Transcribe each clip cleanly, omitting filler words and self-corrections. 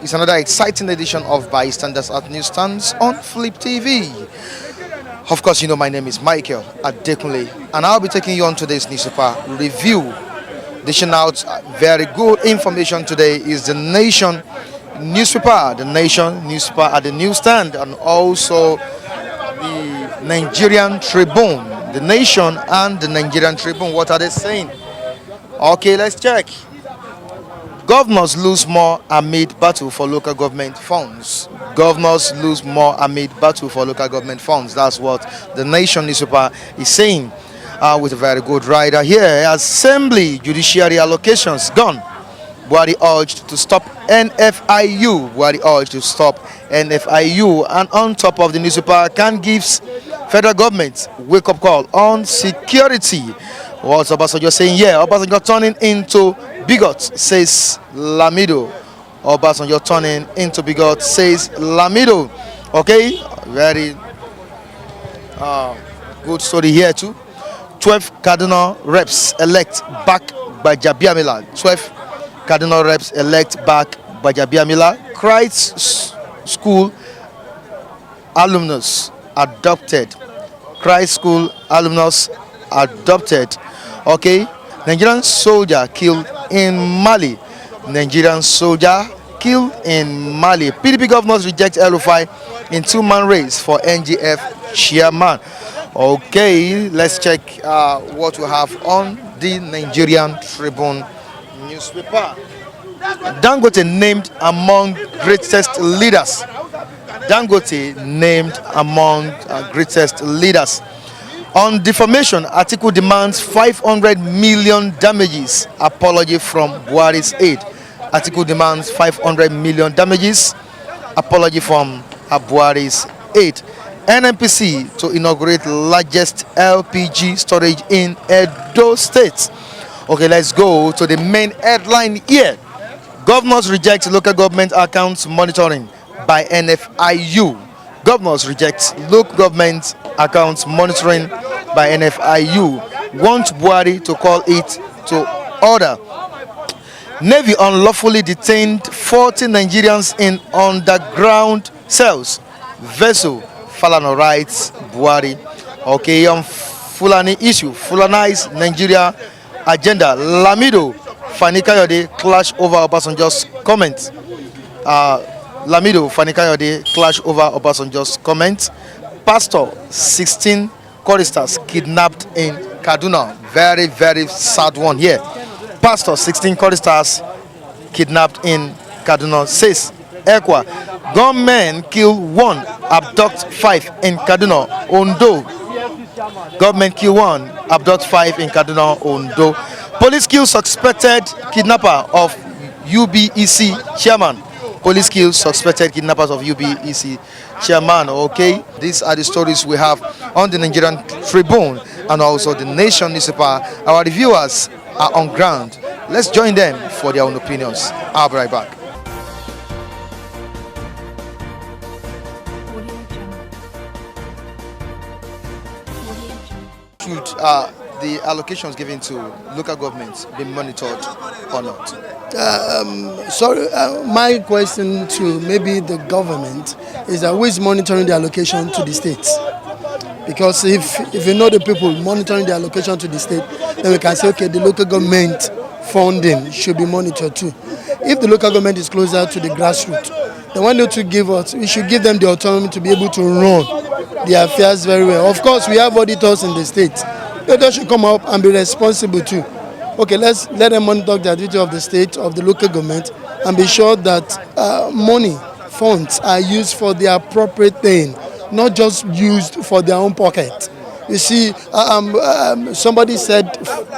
It's another exciting edition of Bystanders at Newsstands on Flip TV. Of course, you know my name is Michael Adekunle, and I'll be taking you on today's newspaper review. Dishing out very good information today is the Nation newspaper, the Nation newspaper at the newsstand, and also the Nigerian Tribune. The Nation and the Nigerian Tribune, what are they saying? Okay, let's check. Governors lose more amid battle for local government funds. Governors lose more amid battle for local government funds. That's what the Nation newspaper is saying. With a very good rider here. Assembly judiciary allocations gone. Buhari urged to stop NFIU. Buhari urged to stop NFIU. And on top of the newspaper, can gives federal government wake-up call on security. What's Obasanjo saying here? Obasanjo turning into bigot, says Lamido. Obasanjo turning into bigot, says Lamido. Okay, very good story here too. 12 cardinal reps elect back by Jabiamila. 12 cardinal reps elect back by Jabiamila. Christ School alumnus adopted. Christ School alumnus adopted. Okay, Nigerian soldier killed in Mali. Nigerian soldier killed in Mali. PDP governors reject El-Rufai in two-man race for NGF chairman. Okay, let's check what we have on the Nigerian Tribune newspaper. Dangote named among greatest leaders. Dangote named among greatest leaders. On defamation, Atiku demands 500 million damages. Apology from Buhari's aide. Atiku demands 500 million damages. Apology from Buhari's aide. NNPC to inaugurate largest LPG storage in Edo State. Okay, let's go to the main headline here. Governors reject local government accounts monitoring by NFIU. Governors reject local government accounts monitoring by NFIU. Want Buhari to call it to order. Navy unlawfully detained 40 Nigerians in underground cells. Vessel Falana writes Buhari. Okay, on Fulani issue, Fulani's Nigeria agenda. Lamido, Fani Kayode clash over Obasanjo's comments. Lamido, Fani Kayode clash over Obasanjo's comments. Pastor, 16 choristers kidnapped in Kaduna. Very, very sad one here. Pastor, 16 choristers kidnapped in Kaduna, says Ekwa. Gunmen kill 1, abduct 5 in Kaduna, Ondo. Government kill 1, abduct 5 in Kaduna, Ondo. Police kill suspected kidnapper of UBEC chairman. Police kill suspected kidnappers of UBEC chairman. Okay, these are the stories we have on the Nigerian Tribune and also the Nation newspaper. Our reviewers are on ground. Let's join them for their own opinions. I'll be right back. Should the allocations given to local governments be monitored or not? My question to maybe the government is that who is monitoring the allocation to the states? Because if you know the people monitoring the allocation to the state, then we can say, okay, the local government funding should be monitored too. If the local government is closer to the grassroots, then why not to give us, we should give them the autonomy to be able to run their affairs very well. Of course, we have auditors in the state. They should come up and be responsible too. Okay, let's let them monitor the activity of the state, of the local government, and be sure that funds are used for the appropriate thing, not just used for their own pocket. You see, somebody said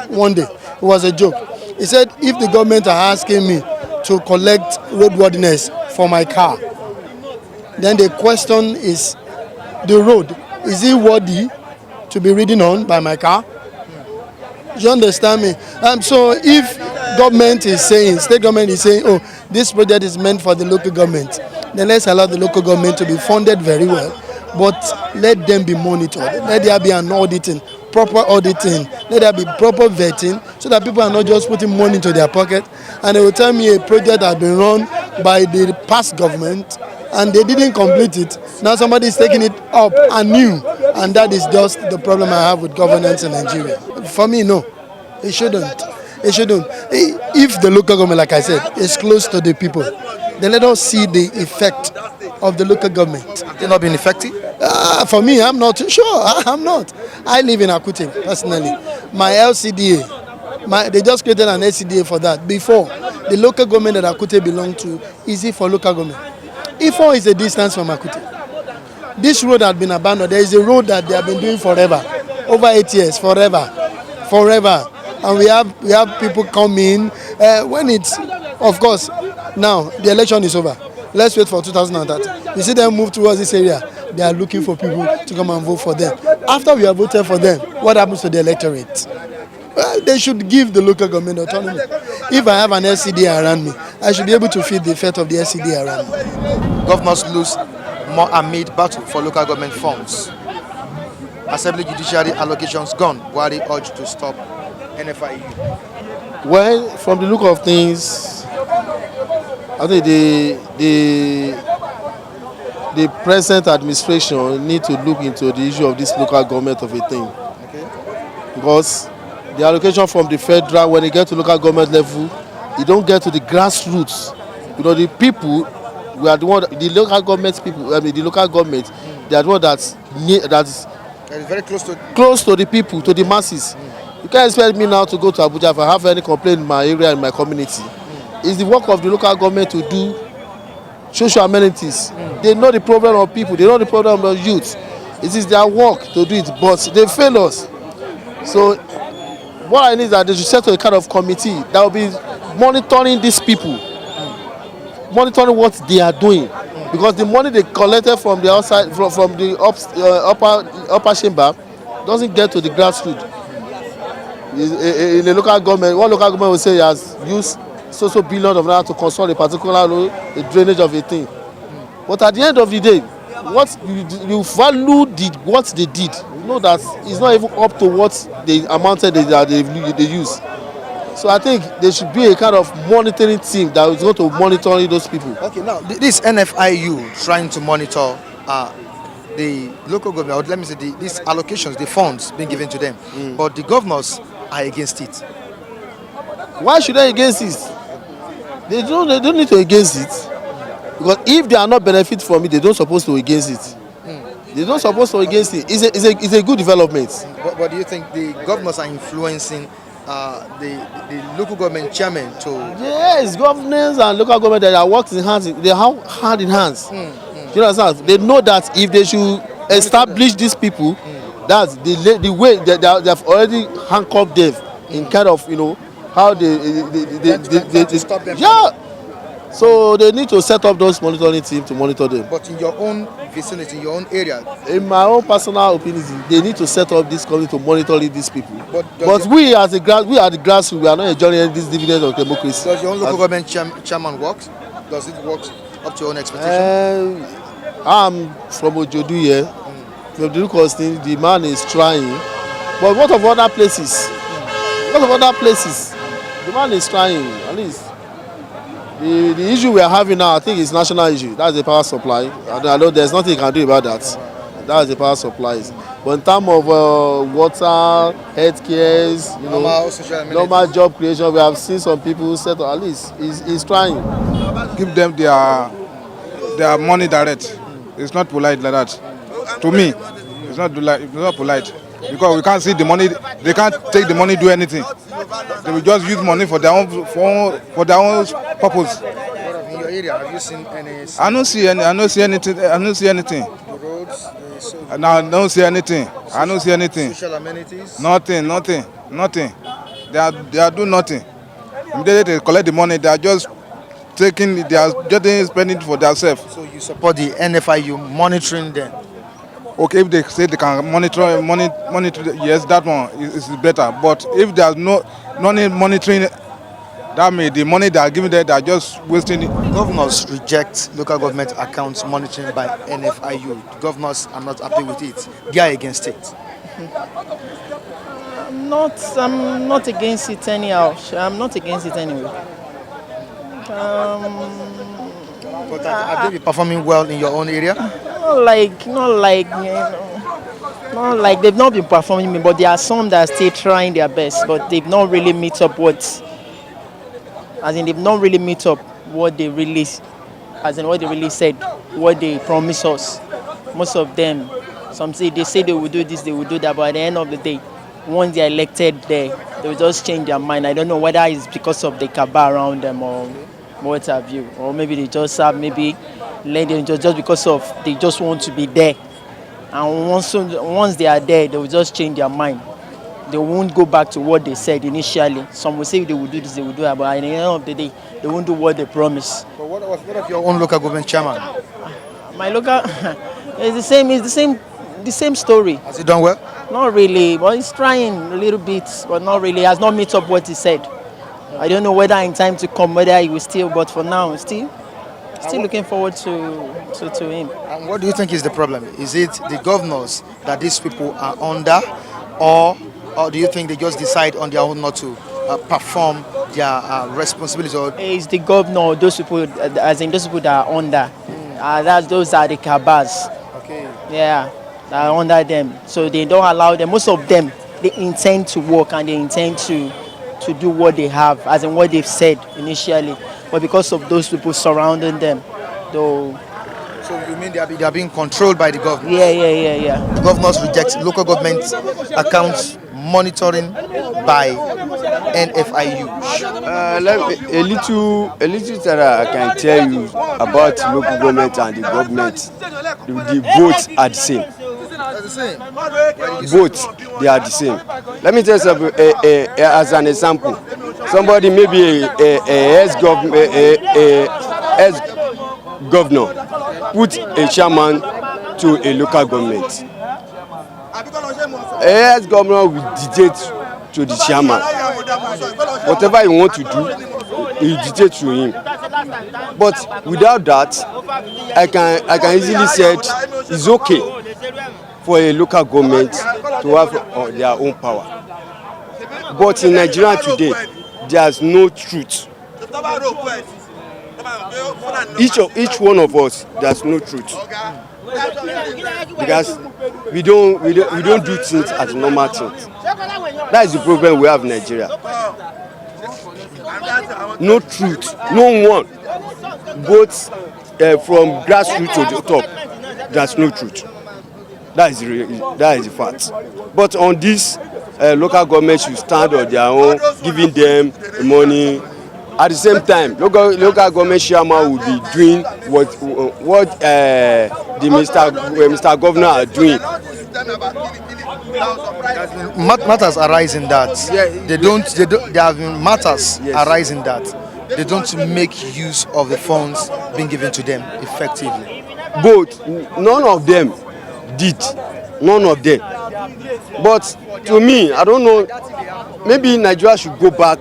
one day, it was a joke. He said, if the government are asking me to collect roadworthiness for my car, then the question is, the road, is it worthy to be ridden on by my car? You understand me? So if government is saying, state government is saying, oh, this project is meant for the local government, then let's allow the local government to be funded very well, but let them be monitored. Let there be an auditing, proper auditing. Let there be proper vetting so that people are not just putting money into their pocket and they will tell me a project has been run by the past government and they didn't complete it. Now somebody is taking it up anew, and that is just the problem I have with governance in Nigeria. For me, no, it shouldn't. It shouldn't. If the local government, like I said, is close to the people, then let us see the effect of the local government. Have they not been effective? For me, I'm not sure. I'm not. I live in Akute personally. My LCDA, they just created an LCDA for that. Before, the local government that Akute belonged to is it for local government. Ifo is a distance from Akute. This road had been abandoned. There is a road that they have been doing forever, over 8 years, forever. And we have people come in when it's, of course, now the election is over. Let's wait for 2030. You see them move towards this area. They are looking for people to come and vote for them. After we have voted for them, what happens to the electorate? Well, they should give the local government autonomy. If I have an LCD around me, I should be able to feel the effect of the LCD around me. Governors lose more amid battle for local government funds. Assembly judiciary allocations gone. Buhari urged to stop NFIU. Well, from the look of things, I think the present administration need to look into the issue of this local government of a thing. Okay. Because the allocation from the federal, when they get to local government level, you don't get to the grassroots. You know, the people, we are the one, the local government people, I mean the local government, they are the one that's very close to the people, to the masses. You can't expect me now to go to Abuja if I have any complaint in my area, in my community. It's the work of the local government to do social amenities. They know the problem of people, they know the problem of youth. It is their work to do it, but they fail us. So what I need is that they should set to a kind of committee that will be monitoring these people, monitoring what they are doing. Because the money they collected from the outside, from the upper chamber, doesn't get to the grassroots. In the local government, one local government will say he has used so billions of naira to construct a particular road, the drainage of a thing. But at the end of the day, what you value what they did, you know that it's not even up to what the amount that they use. So I think there should be a kind of monitoring team that is going to monitor those people. Okay, now this NFIU trying to monitor the local government, or let me say these allocations, the funds being given to them, but the governors are against it. Why should they against it? They don't need to against it, because if they are not benefit from it, they don't supposed to against it. They don't supposed to against it. It's a good development. But do you think the governors are influencing the local government chairman to? Yes, governors and local government, they are working in hands. They have hand in hands. You understand? They know that if they should establish these people, that's the way they have already handcuffed them in kind of, you know, how they stop them. Yeah. So they need to set up those monitoring teams to monitor them. But in your own vicinity, in your own area, in my own personal opinion, they need to set up this committee to monitor these people. But we are the grassroots. We are not enjoying this dividend of democracy. Does your own local government chairman work? Does it work up to your own expectation? I'm from Ojodu here. From the look of things, the man is trying. But what of other places? The man is trying, at least. The issue we are having now, I think, is national issue. That's the power supply. I know there's nothing you can do about that. That's the power supplies. But in terms of water, healthcare, you know, normal job creation, we have seen some people set up. At least he's trying. Give them their money direct. It's not polite like that. To me, it's not polite. Because we can't see the money. They can't take the money, do anything. They will just use money for their own purpose. In your area, have you seen any? I don't see anything. The roads, I don't see anything. I don't see anything. Social amenities. Nothing. They are doing nothing. Immediately they collect the money. They are just taking. They are just spending it for themselves. So you support the NFIU monitoring them? Okay, if they say they can monitor, yes, that one is better. But if there's no monitoring, that means the money they are giving them, they are just wasting it. Governors reject local government accounts monitoring by NFIU. Governors are not happy with it. They are against it. I'm not against it anyhow. I'm not against it anyway. But are they performing well in your own area? Not like they've not been performing, but there are some that are still trying their best, but they've not really meet up they've not really meet up what they really, what they really said, what they promised us. Most of them, they say they will do this, they will do that, but at the end of the day, once they're elected there, they will just change their mind. I don't know whether it's because of the cabal around them or what have you, or maybe they just have just because of they just want to be there. And once they are there, they will just change their mind. They won't go back to what they said initially. Some will say they will do this, they will do that, but at the end of the day, they won't do what they promise. But what of your own local government chairman? My local, it's the same story. Has he done well? Not really, but he's trying a little bit, but not really. He has not met up what he said. I don't know whether in time to come, whether he will still, but for now, still looking forward to him. And what do you think is the problem? Is it the governors that these people are under, or do you think they just decide on their own not to perform their responsibilities? Or It's the governor, those people, as in those people that are under. Those are the cabals. okay, Yeah, that are under them. So they don't allow them. Most of them, they intend to work and they intend to do what they have, as in what they've said initially. But because of those people surrounding them, though. so you mean they are being controlled by the government? Yeah. The governors reject local government accounts monitoring by NFIU. A little that I can tell you about local government and the government. The both are the same. Both, they are the same. Let me tell you something, as an example. Somebody, maybe a ex-governor, put a chairman to a local government. A ex-governor will dictate to the chairman. Whatever he wants to do, he dictates to him. But without that, I can easily say it's okay for a local government to have their own power. But in Nigeria today, there's no truth. Each one of us, there's no truth. Because we don't do things as normal things. That is the problem we have in Nigeria. No truth, no one. Both from grassroots to the top, there's no truth. That is the fact. But on this, local government should stand on their own, giving them the money. At the same time, local government chairman will be doing what the Mr. Governor are doing. Matters arise in that. There have been matters arise in that. They don't make use of the funds being given to them effectively. Both, none of them did. None of them. But to me, I don't know, maybe Nigeria should go back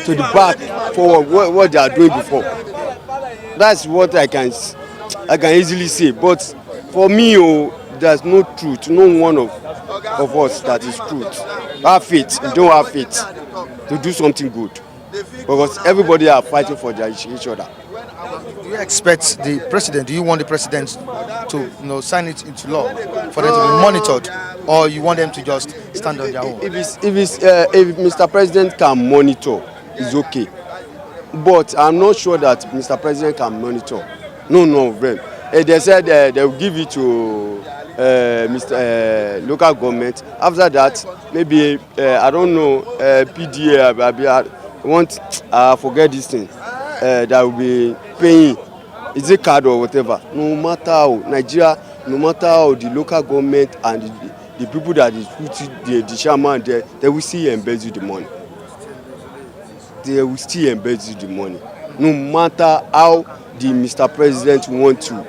to the back for what they are doing before. That's what I can easily say. But for me, there's no truth. No one of us that is truth. Have faith. We don't have faith to do something good, because everybody are fighting for each other. Do you expect the president? Do you want the president to sign it into law for them to be monitored, or you want them to just stand on their own? If Mr. President can monitor, it's okay. But I'm not sure that Mr. President can monitor. No of them. They said they will give it to local government. After that, maybe I don't know, PDA. I forget this thing. That will be paying. Is it card or whatever? No matter how Nigeria, no matter how the local government and the people that is putting the chairman there, they will still embezzle the money. They will still embezzle the money, no matter how the Mr. President want to.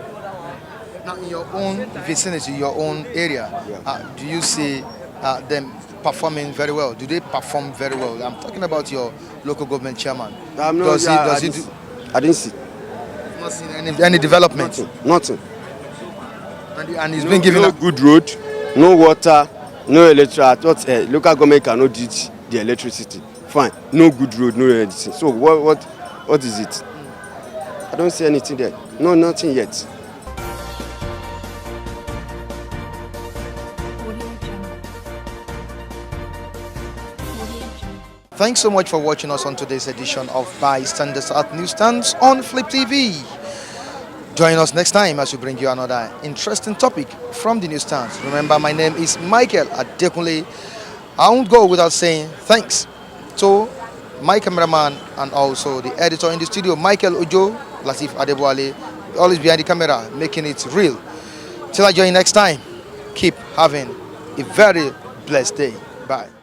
Now, in your own vicinity, your own area, do you see them performing very well? Do they perform very well? I'm talking about your local government chairman. I didn't see. Not seen any development? Nothing. And he's been given no good road, no water, no electricity. I thought local government cannot do the electricity. Fine. No good road, no electricity. So what is it? I don't see anything there. No, nothing yet. Thanks so much for watching us on today's edition of Bystanders at Newsstands on Flip TV. Join us next time as we bring you another interesting topic from the newsstands. Remember, my name is Michael Adekunle. I won't go without saying thanks to my cameraman and also the editor in the studio, Michael Ojo, Latif Adebwale, always behind the camera, making it real. Till I join you next time, keep having a very blessed day. Bye.